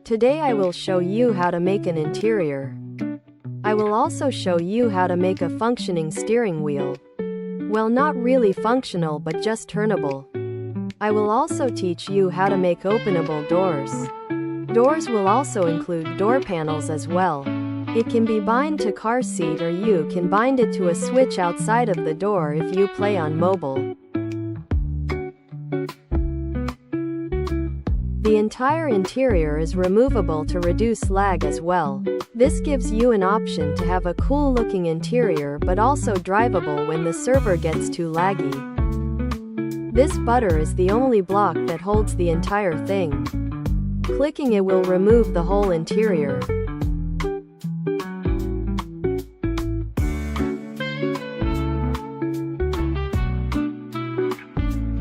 Today I will show you how to make an interior. I will also show you how to make a functioning steering wheel. Well, not really functional but just turnable. I will also teach you how to make openable doors. Doors will also include door panels as well. It can be bind to car seat or you can bind it to a switch outside of the door if you play on mobile. The entire interior is removable to reduce lag as well. This gives you an option to have a cool looking interior but also drivable when the server gets too laggy. This butter is the only block that holds the entire thing. Clicking it will remove the whole interior.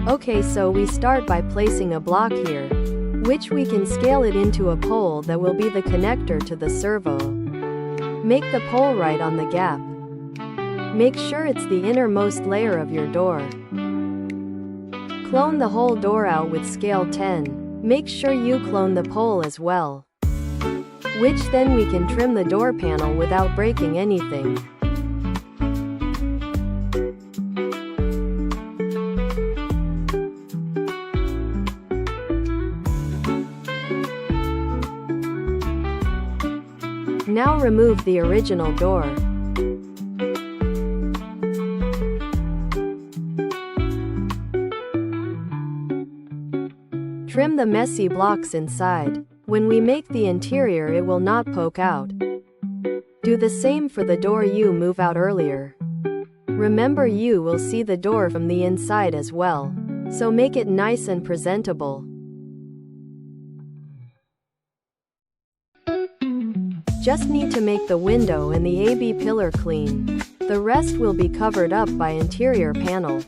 Okay, so we start by placing a block here, which we can scale it into a pole that will be the connector to the servo. Make the pole right on the gap. Make sure it's the innermost layer of your door. Clone the whole door out with scale 10. Make sure you clone the pole as well. Which then we can trim the door panel without breaking anything. Now remove the original door. Trim the messy blocks inside. When we make the interior, it will not poke out. Do the same for the door you move out earlier. Remember, you will see the door from the inside as well, so make it nice and presentable. Just need to make the window and the AB pillar clean. The rest will be covered up by interior panel.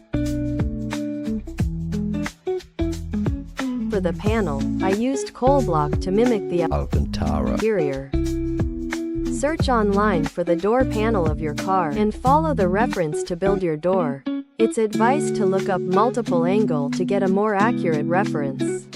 For the panel, I used coal block to mimic the Alcantara interior. Search online for the door panel of your car and follow the reference to build your door. It's advised to look up multiple angle to get a more accurate reference.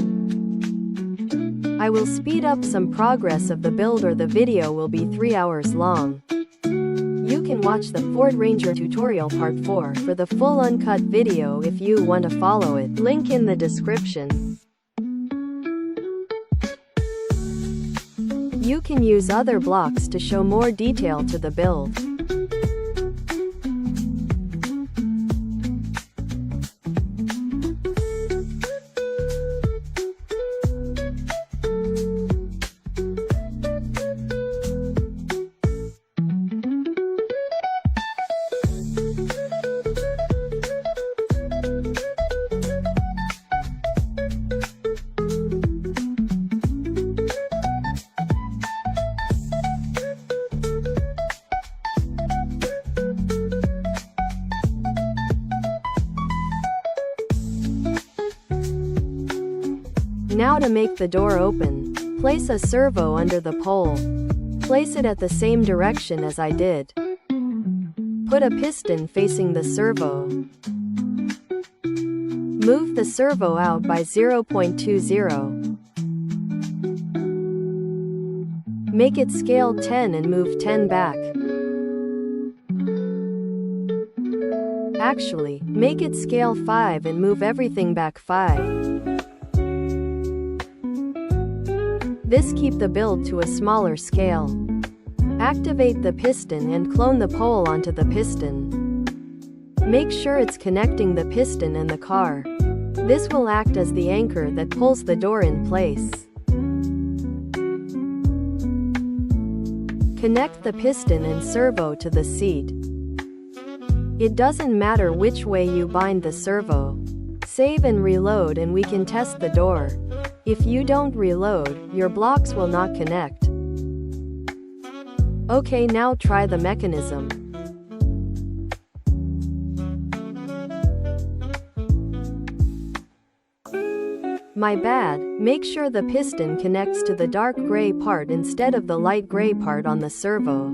I will speed up some progress of the build or the video will be 3 hours long. You can watch the Ford Ranger tutorial part 4 for the full uncut video if you want to follow it. Link in the description. You can use other blocks to show more detail to the build. Now to make the door open, place a servo under the pole. Place it at the same direction as I did. Put a piston facing the servo. Move the servo out by 0.20. Make it scale 10 and move 10 back. Actually, make it scale 5 and move everything back 5. This keep the build to a smaller scale. Activate the piston and clone the pole onto the piston. Make sure it's connecting the piston and the car. This will act as the anchor that pulls the door in place. Connect the piston and servo to the seat. It doesn't matter which way you bind the servo. Save and reload and we can test the door. If you don't reload, your blocks will not connect. Okay, now try the mechanism. My bad, make sure the piston connects to the dark gray part instead of the light gray part on the servo.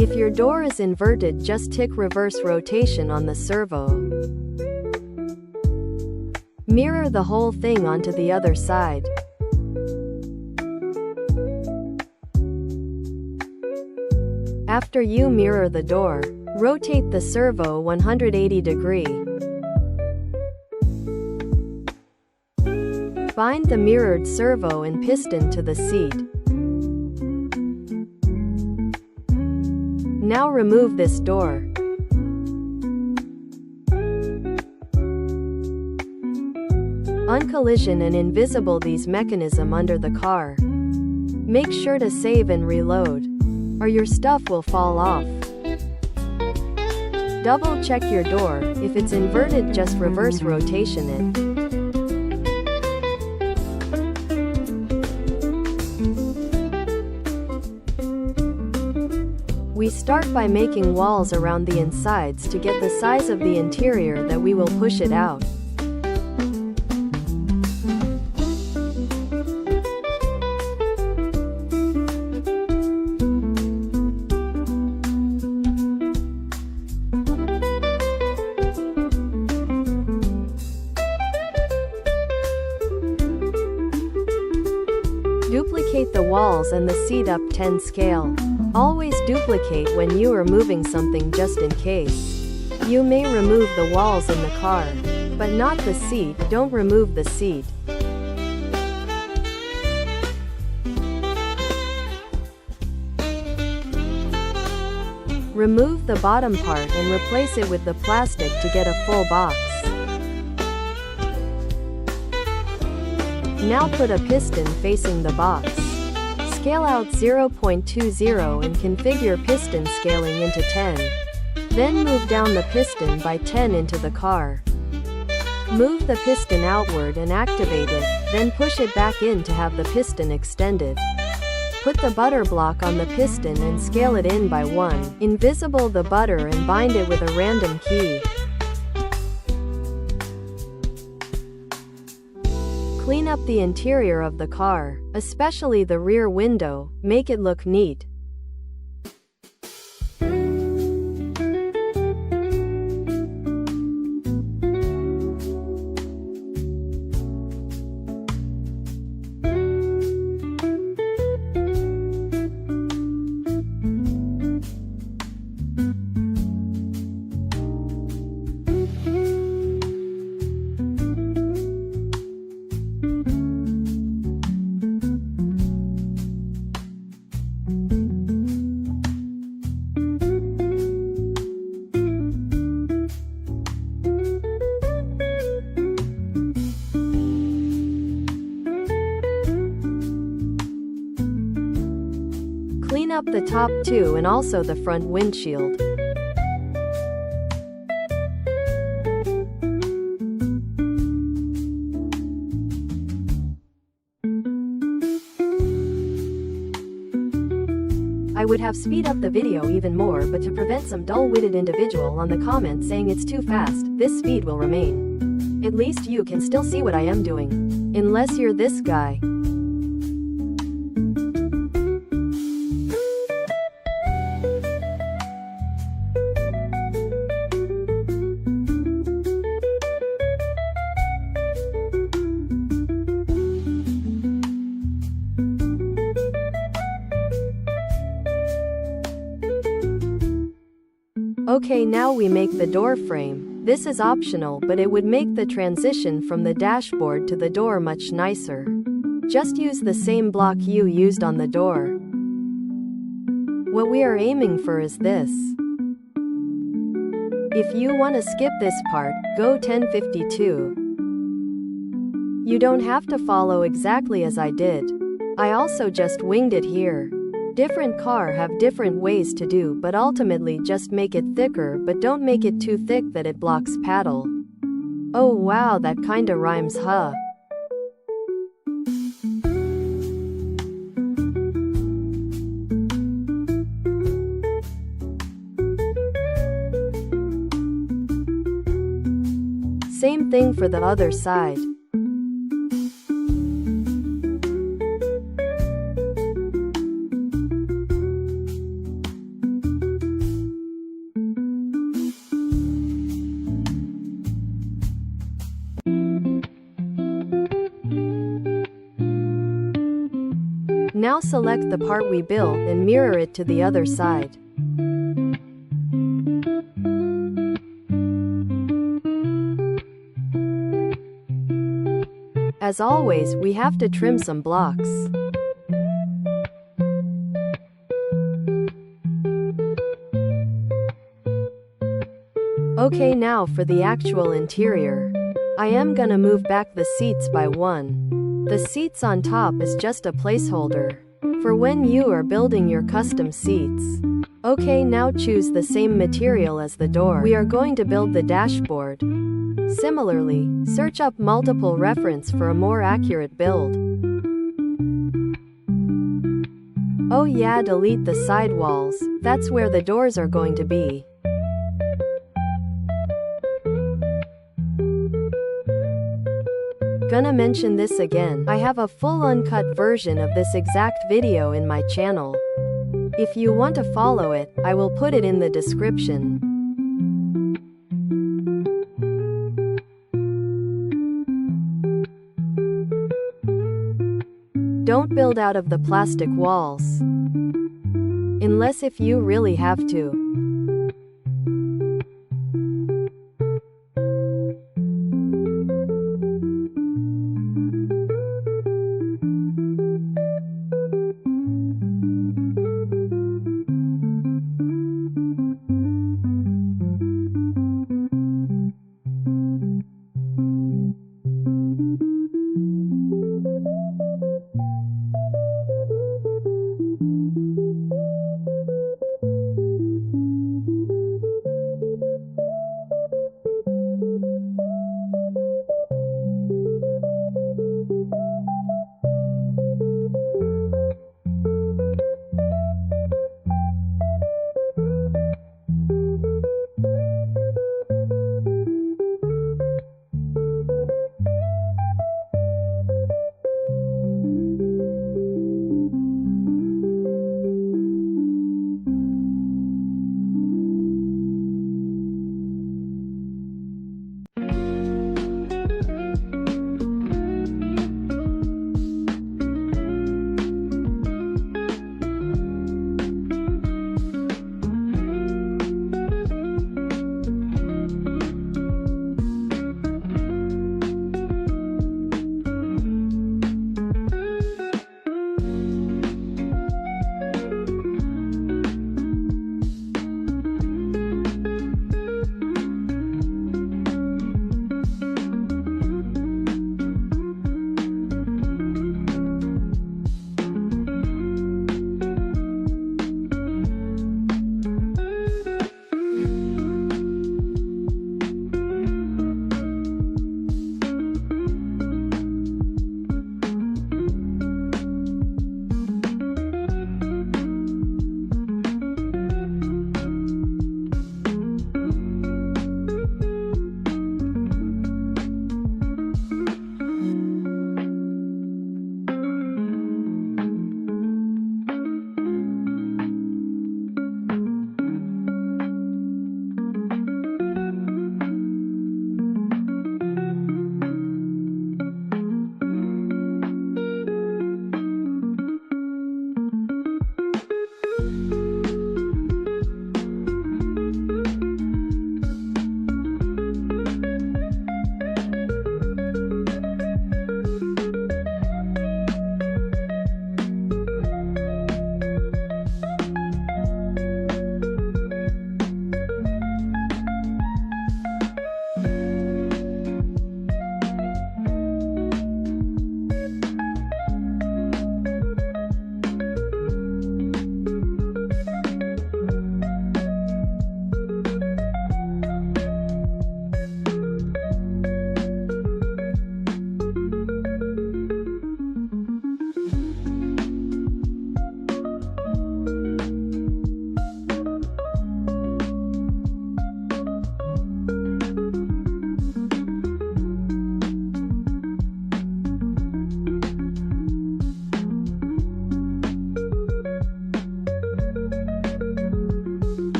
If your door is inverted, just tick reverse rotation on the servo. Mirror the whole thing onto the other side. After you mirror the door, rotate the servo 180 degrees. Bind the mirrored servo and piston to the seat. Now remove this door. Uncollision and invisible these mechanism under the car. Make sure to save and reload, or your stuff will fall off. Double check your door. If it's inverted, just reverse rotation it. We start by making walls around the insides to get the size of the interior that we will push it out. Duplicate the walls and the seat up 10 scale. Always duplicate when you are moving something just in case. You may remove the walls in the car, but not the seat. Don't remove the seat. Remove the bottom part and replace it with the plastic to get a full box. Now put a piston facing the box. Scale out 0.20 and configure piston scaling into 10. Then move down the piston by 10 into the car. Move the piston outward and activate it, then push it back in to have the piston extended. Put the butter block on the piston and scale it in by 1. Invisible the butter and bind it with a random key. Clean up the interior of the car, especially the rear window, make it look neat. Clean up the top too and also the front windshield. I would have speed up the video even more, but to prevent some dull-witted individual on the comments saying it's too fast, this speed will remain. At least you can still see what I am doing. Unless you're this guy. Okay, now we make the door frame. This is optional, but it would make the transition from the dashboard to the door much nicer. Just use the same block you used on the door. What we are aiming for is this. If you want to skip this part, go 1052. You don't have to follow exactly as I did. I also just winged it here. Different car have different ways to do, but ultimately just make it thicker, but don't make it too thick that it blocks paddle. Oh wow, that kinda rhymes, huh? Same thing for the other side. Now select the part we built and mirror it to the other side. As always, we have to trim some blocks. Okay, now for the actual interior. I am gonna move back the seats by one. The seats on top is just a placeholder for when you are building your custom seats. Okay, now choose the same material as the door. We are going to build the dashboard. Similarly, search up multiple reference for a more accurate build. Oh yeah, delete the side walls, that's where the doors are going to be. Gonna mention this again, I have a full uncut version of this exact video in my channel. If you want to follow it, I will put it in the description. Don't build out of the plastic walls, unless if you really have to.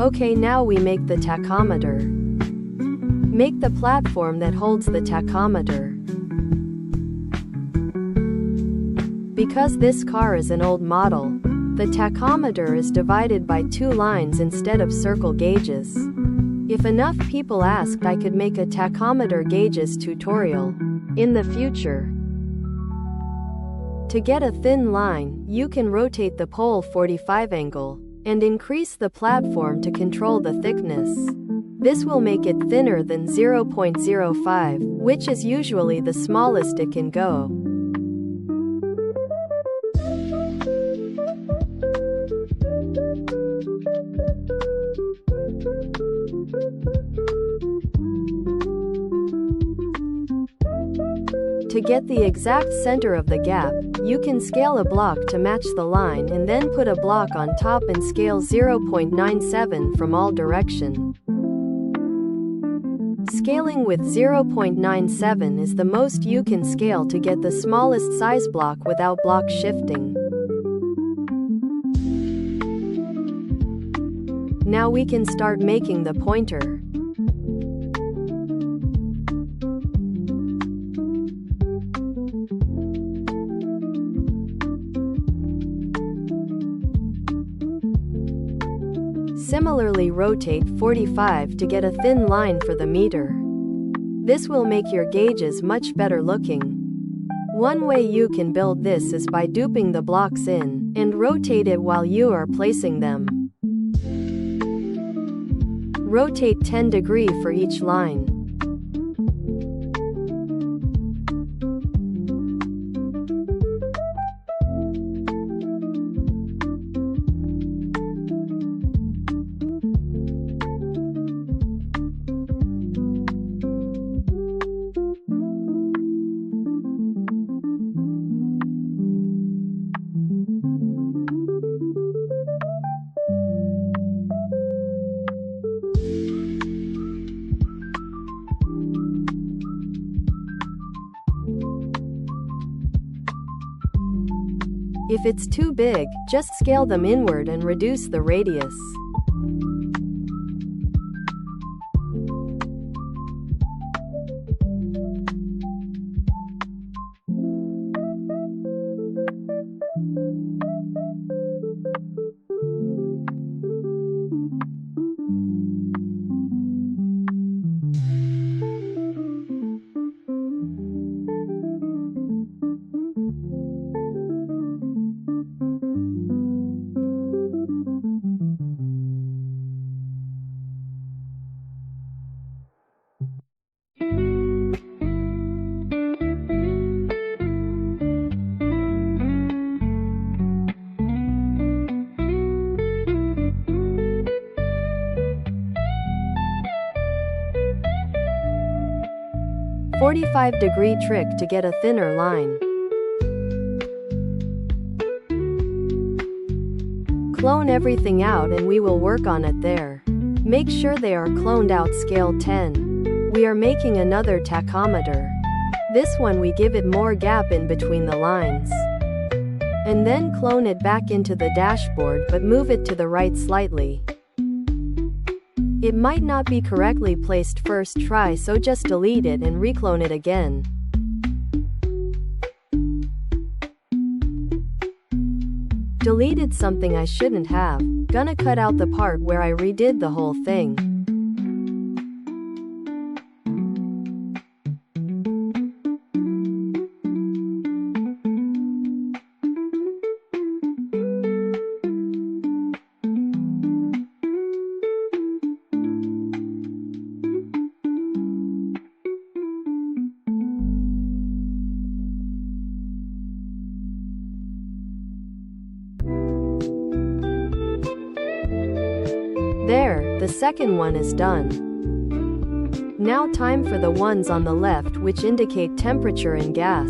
Okay, now we make the tachometer. Make the platform that holds the tachometer. Because this car is an old model, the tachometer is divided by 2 lines instead of circle gauges. If enough people asked, I could make a tachometer gauges tutorial in the future. To get a thin line, you can rotate the pole 45 angle and increase the platform to control the thickness. This will make it thinner than 0.05, which is usually the smallest it can go. To get the exact center of the gap, you can scale a block to match the line and then put a block on top and scale 0.97 from all direction. Scaling with 0.97 is the most you can scale to get the smallest size block without block shifting. Now we can start making the pointer. Similarly, rotate 45 to get a thin line for the meter. This will make your gauges much better looking. One way you can build this is by duping the blocks in and rotate it while you are placing them. Rotate 10 degrees for each line. If it's too big, just scale them inward and reduce the radius. "45-degree trick to get a thinner line." Clone everything out and we will work on it there. Make sure they are cloned out scale 10. We are making another tachometer. This one we give it more gap in between the lines. And then clone it back into the dashboard but move it to the right slightly. It might not be correctly placed first try, so just delete it and reclone it again. Deleted something I shouldn't have. Gonna cut out the part where I redid the whole thing. There, the second one is done. Now time for the ones on the left, which indicate temperature and gas.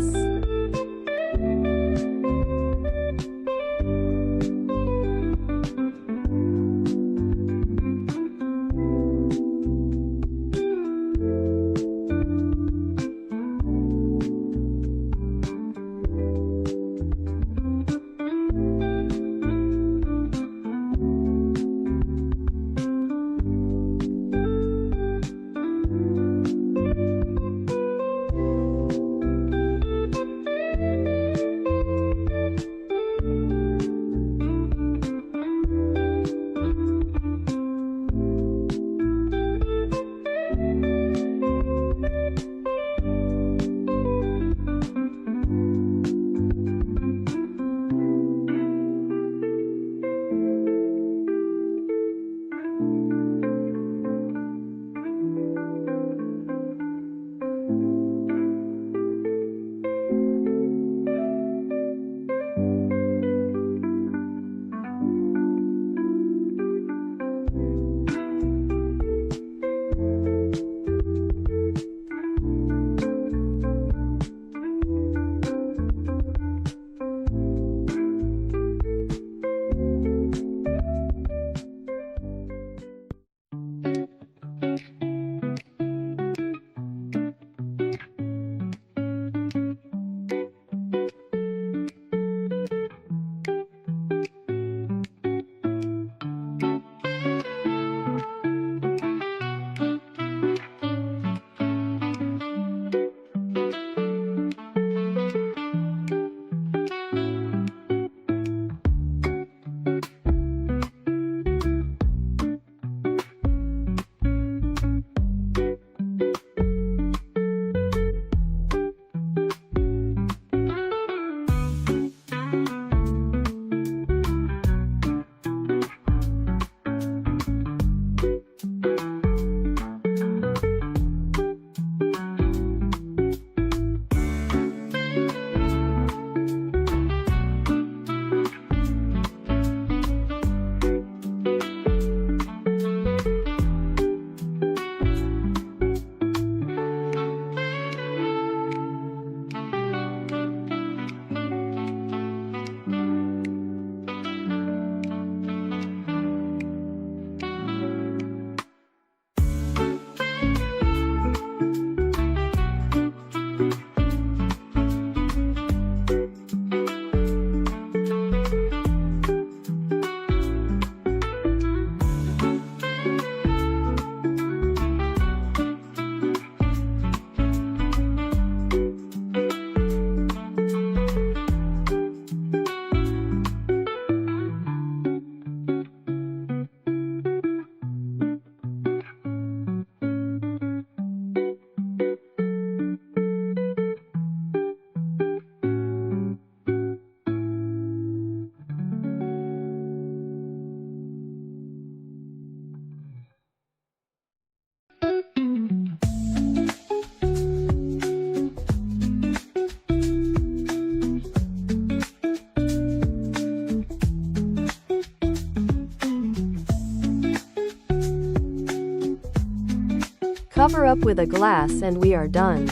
Cover up with a glass and we are done.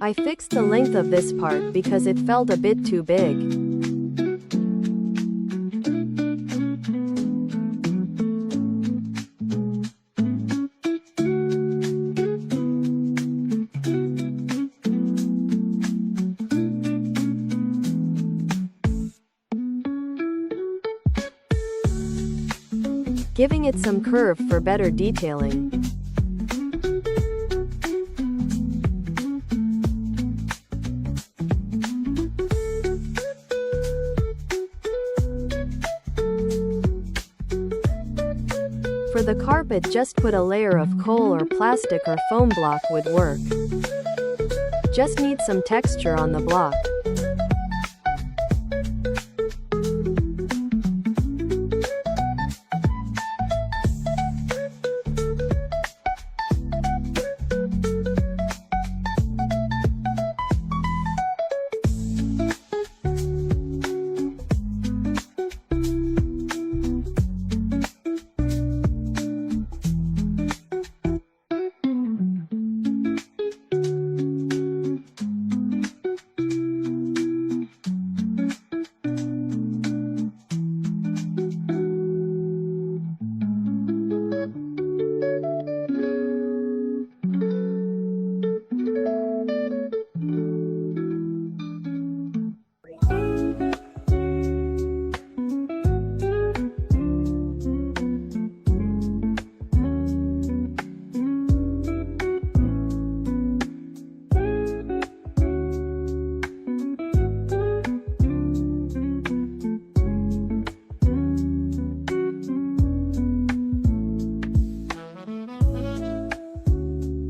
I fixed the length of this part because it felt a bit too big. Giving it some curve for better detailing. For the carpet, just put a layer of coal or plastic or foam block would work. Just need some texture on the block.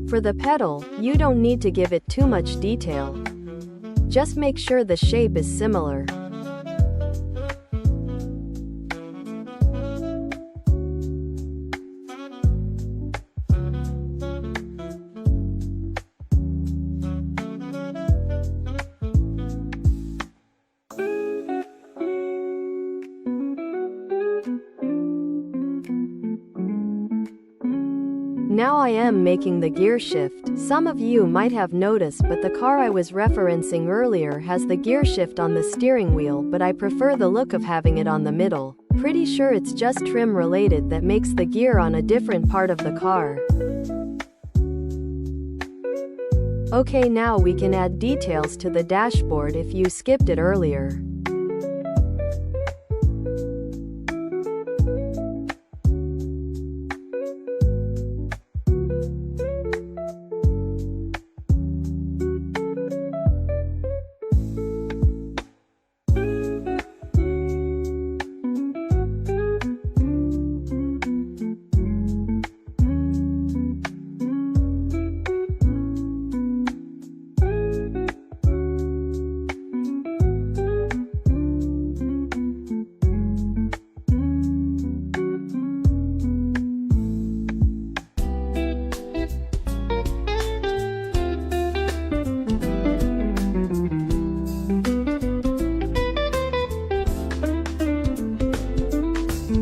For the pedal, you don't need to give it too much detail. Just make sure the shape is similar. Now I am making the gear shift. Some of you might have noticed, but the car I was referencing earlier has the gear shift on the steering wheel, but I prefer the look of having it on the middle. Pretty sure it's just trim related that makes the gear on a different part of the car. Okay, now we can add details to the dashboard if you skipped it earlier.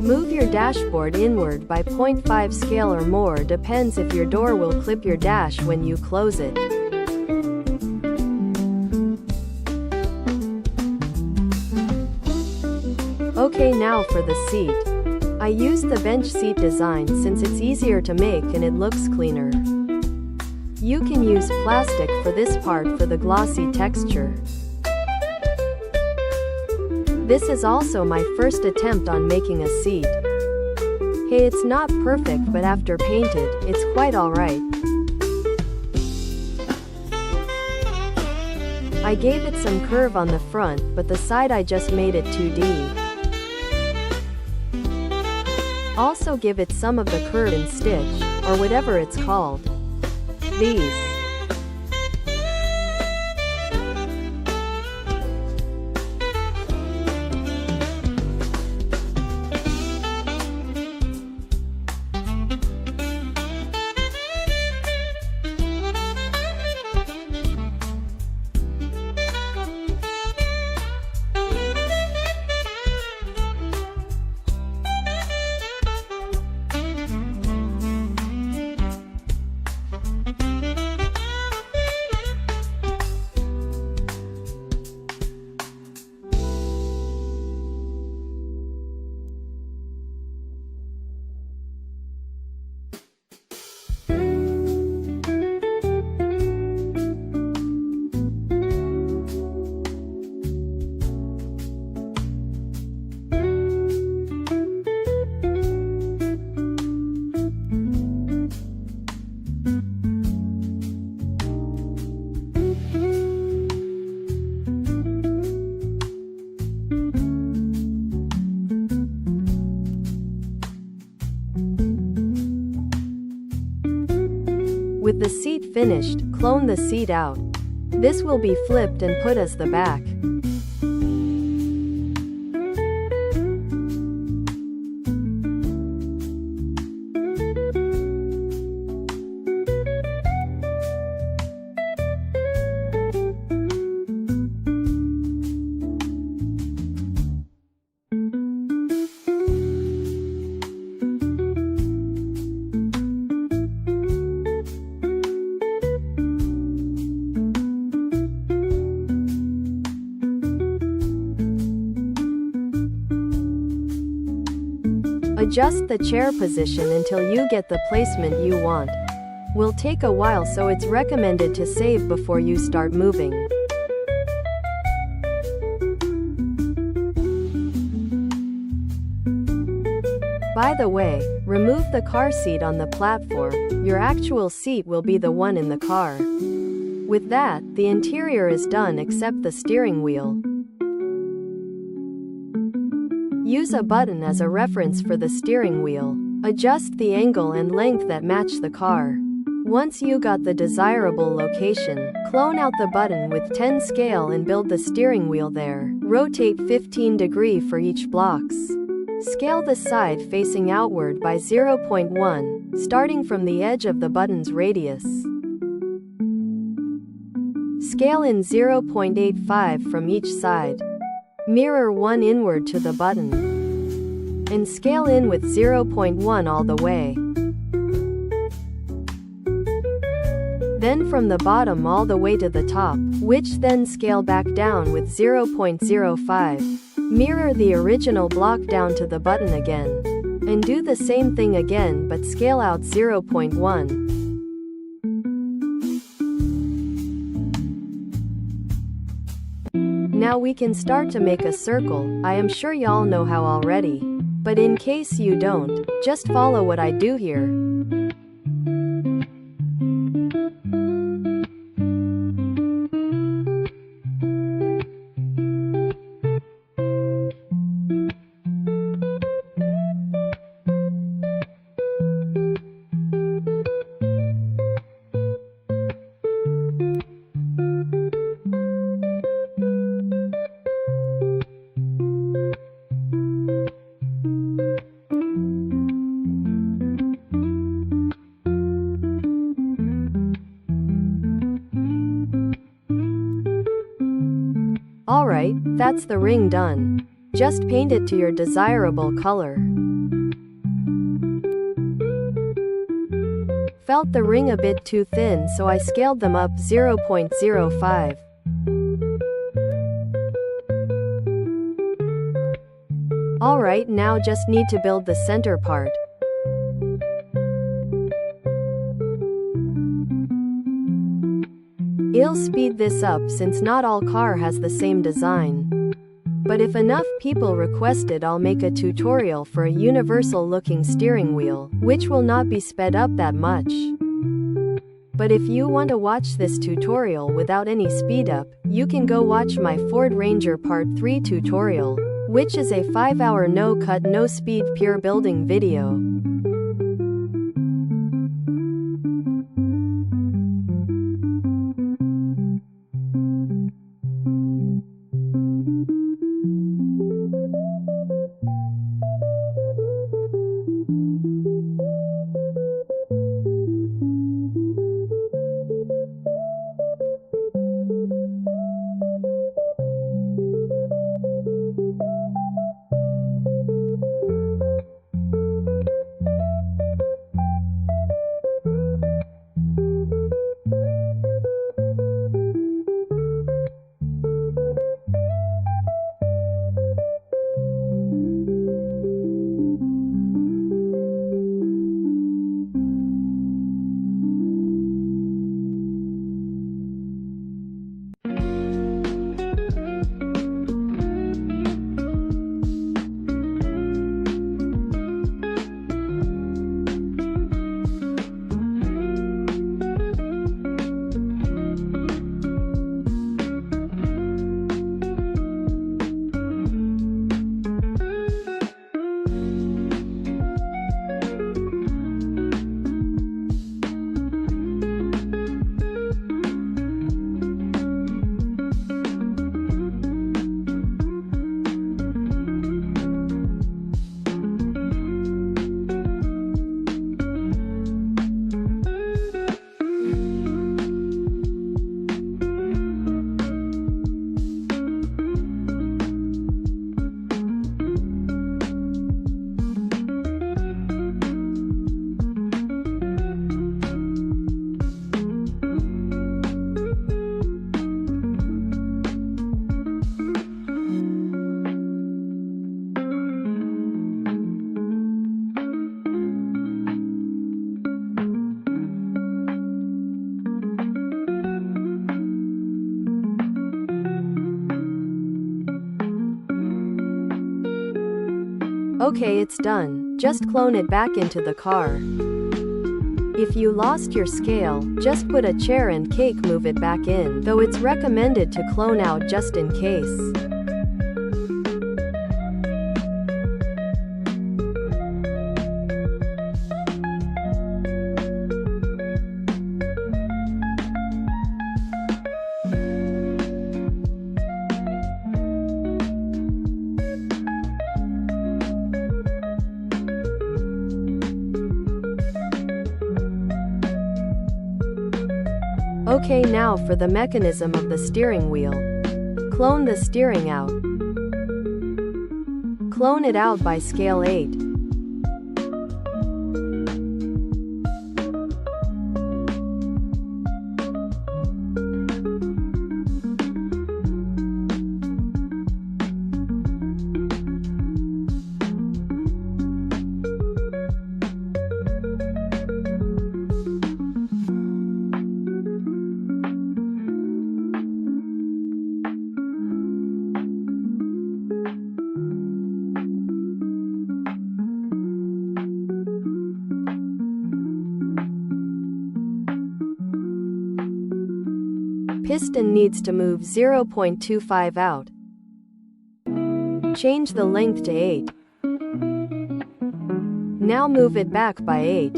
Move your dashboard inward by 0.5 scale or more, depends if your door will clip your dash when you close it. Okay, now for the seat. I used the bench seat design since it's easier to make and it looks cleaner. You can use plastic for this part for the glossy texture. This is also my first attempt on making a seat. Hey, it's not perfect, but after painted, it's quite alright. I gave it some curve on the front, but the side I just made it 2D. Also give it some of the curve in stitch, or whatever it's called. These. With the seat finished, clone the seat out. This will be flipped and put as the back. Adjust the chair position until you get the placement you want. Will take a while, so it's recommended to save before you start moving. By the way, remove the car seat on the platform. Your actual seat will be the one in the car. With that, the interior is done except the steering wheel. Use a button as a reference for the steering wheel. Adjust the angle and length that match the car. Once you got the desirable location, clone out the button with 10 scale and build the steering wheel there. Rotate 15 degrees for each blocks. Scale the side facing outward by 0.1, starting from the edge of the button's radius. Scale in 0.85 from each side. Mirror one inward to the button. And scale in with 0.1 all the way. Then from the bottom all the way to the top, which then scale back down with 0.05. Mirror the original block down to the button again. And do the same thing again, but scale out 0.1. Now we can start to make a circle. I am sure y'all know how already. But in case you don't, just follow what I do here. Alright, that's the ring done. Just paint it to your desirable color. Felt the ring a bit too thin, so I scaled them up 0.05. Alright, now just need to build the center part. I'll speed this up since not all car has the same design. But if enough people request it, I'll make a tutorial for a universal looking steering wheel, which will not be sped up that much. But if you want to watch this tutorial without any speed up, you can go watch my Ford Ranger Part 3 tutorial, which is a 5-hour no-cut no-speed pure building video. Okay, it's done. Just clone it back into the car. If you lost your scale, just put a chair and cake, move it back in, though it's recommended to clone out just in case. Okay, now for the mechanism of the steering wheel. Clone the steering out. Clone it out by scale 8. Piston needs to move 0.25 out. Change the length to 8. Now move it back by 8.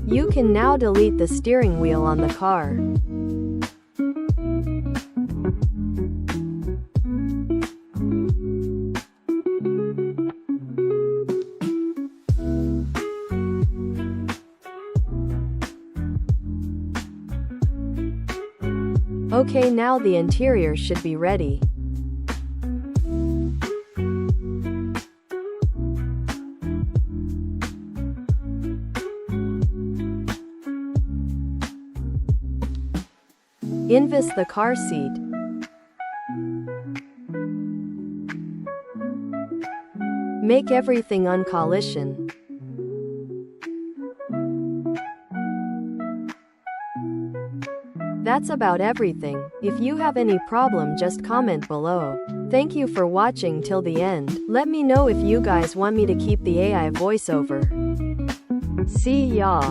You can now delete the steering wheel on the car. Okay, now the interior should be ready. Invest the car seat. Make everything uncollision. That's about everything. If you have any problem, just comment below. Thank you for watching till the end. Let me know if you guys want me to keep the AI voiceover. See ya.